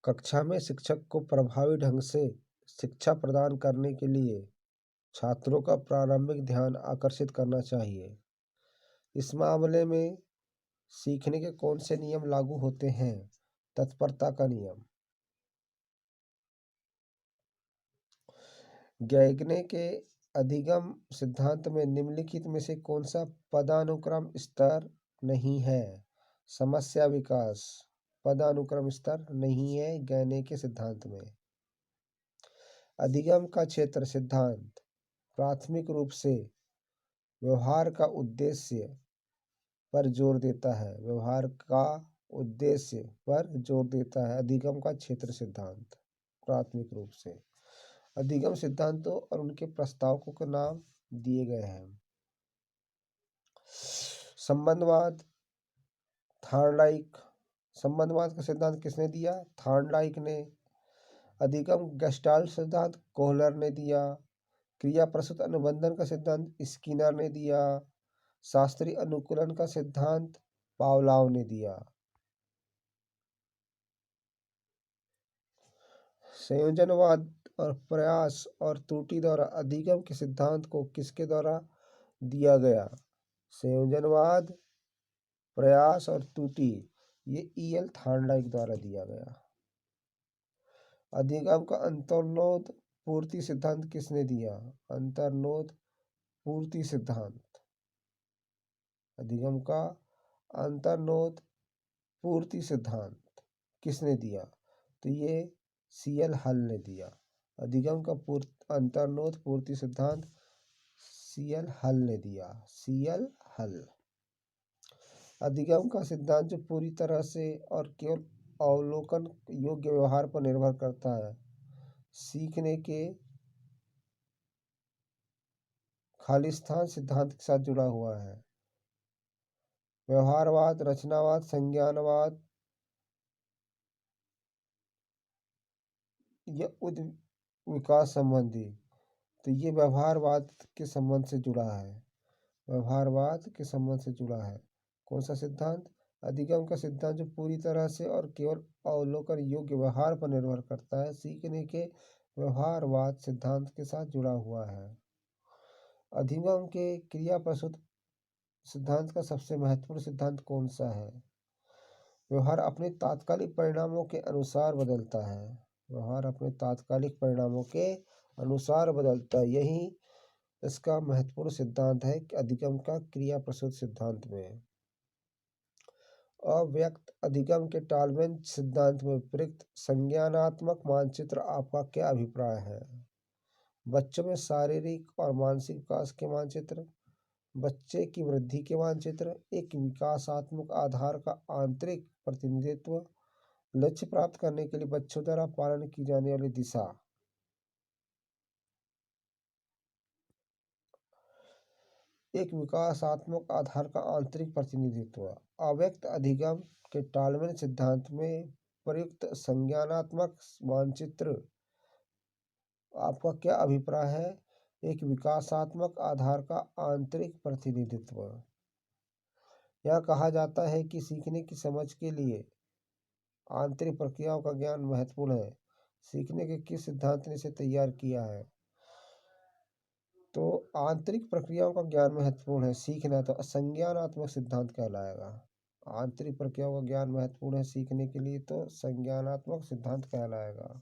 कक्षा में शिक्षक को प्रभावी ढंग से शिक्षा प्रदान करने के लिए छात्रों का प्रारंभिक ध्यान आकर्षित करना चाहिए। इस मामले में सीखने के कौन से नियम लागू होते हैं? तत्परता का नियम। गैगने के अधिगम सिद्धांत में निम्नलिखित में से कौन सा पदानुक्रम स्तर नहीं है? समस्या विकास पदानुक्रम स्तर नहीं है गैने के सिद्धांत में। अधिगम का क्षेत्र सिद्धांत प्राथमिक रूप से व्यवहार का उद्देश्य पर जोर देता है। व्यवहार का उद्देश्य पर जोर देता है। अधिगम का क्षेत्र सिद्धांत प्राथमिक रूप से। अधिगम सिद्धांतों और उनके प्रस्तावकों के नाम दिए गए हैं। संबंधवाद थॉर्नडाइक। संबंधवाद का सिद्धांत किसने दिया? थॉर्नडाइक ने। अधिगम गेस्टाल्ट सिद्धांत कोहलर ने दिया। क्रिया प्रसूत अनुबंधन का सिद्धांत स्किनर ने दिया। शास्त्रीय अनुकूलन का सिद्धांत पावलोव ने दिया। संयोजनवाद और प्रयास और त्रुटि द्वारा अधिगम के सिद्धांत को किसके द्वारा दिया गया? संयोजनवाद, प्रयास और त्रुटि ये E.L. थॉर्नडाइक द्वारा दिया गया। अधिगम का अंतर्नोद पूर्ति सिद्धांत किसने दिया? अंतर्नोद पूर्ति सिद्धांत। अधिगम का अंतर्नोद पूर्ति सिद्धांत किसने दिया? तो ये C.L. हल ने दिया। अधिगम का अंतर्नोद पूर्ति सिद्धांत C.L. हल ने दिया। C.L. हल। अधिगम का सिद्धांत जो पूरी तरह से और केवल अवलोकन योग्य व्यवहार पर निर्भर करता है, सीखने के खालिस्तान सिद्धांत के साथ जुड़ा हुआ है। व्यवहारवाद, रचनावाद, संज्ञानवाद या उद विकास संबंधी, तो ये व्यवहारवाद के संबंध से जुड़ा है। व्यवहारवाद के संबंध से जुड़ा है। कौन सा सिद्धांत? अधिगम का सिद्धांत जो पूरी तरह से और केवल अवलोकन योग्य व्यवहार पर निर्भर करता है, सीखने के व्यवहारवाद सिद्धांत के साथ जुड़ा हुआ है। अधिगम के क्रिया प्रसूत सिद्धांत का सबसे महत्वपूर्ण सिद्धांत कौन सा है? व्यवहार अपने तात्कालिक परिणामों के अनुसार बदलता है। व्यवहार अपने तात्कालिक परिणामों के अनुसार बदलता है। यही इसका महत्वपूर्ण सिद्धांत है अधिगम का क्रिया प्रसूत सिद्धांत में। अव्यक्त अधिगम के टॉलमेंस सिद्धांत में प्रयुक्त संज्ञानात्मक मानचित्र आपका क्या अभिप्राय है? बच्चों में शारीरिक और मानसिक विकास के मानचित्र, बच्चे की वृद्धि के मानचित्र, एक विकासात्मक आधार का आंतरिक प्रतिनिधित्व, लक्ष्य प्राप्त करने के लिए बच्चों द्वारा पालन की जाने वाली दिशा। एक विकासात्मक आधार का आंतरिक प्रतिनिधित्व। अव्यक्त अधिगम के टॉलमेंस सिद्धांत में प्रयुक्त संज्ञानात्मक मानचित्र आपका क्या अभिप्राय है? एक विकासात्मक आधार का आंतरिक प्रतिनिधित्व। यह कहा जाता है कि सीखने की समझ के लिए आंतरिक प्रक्रियाओं का ज्ञान महत्वपूर्ण है। सीखने के किस सिद्धांत ने इसे तैयार किया है? तो आंतरिक प्रक्रियाओं का ज्ञान महत्वपूर्ण है। सीखना तो संज्ञानात्मक सिद्धांत कहलाएगा। आंतरिक प्रक्रियाओं का ज्ञान महत्वपूर्ण है सीखने के लिए, तो संज्ञानात्मक सिद्धांत कहलाएगा।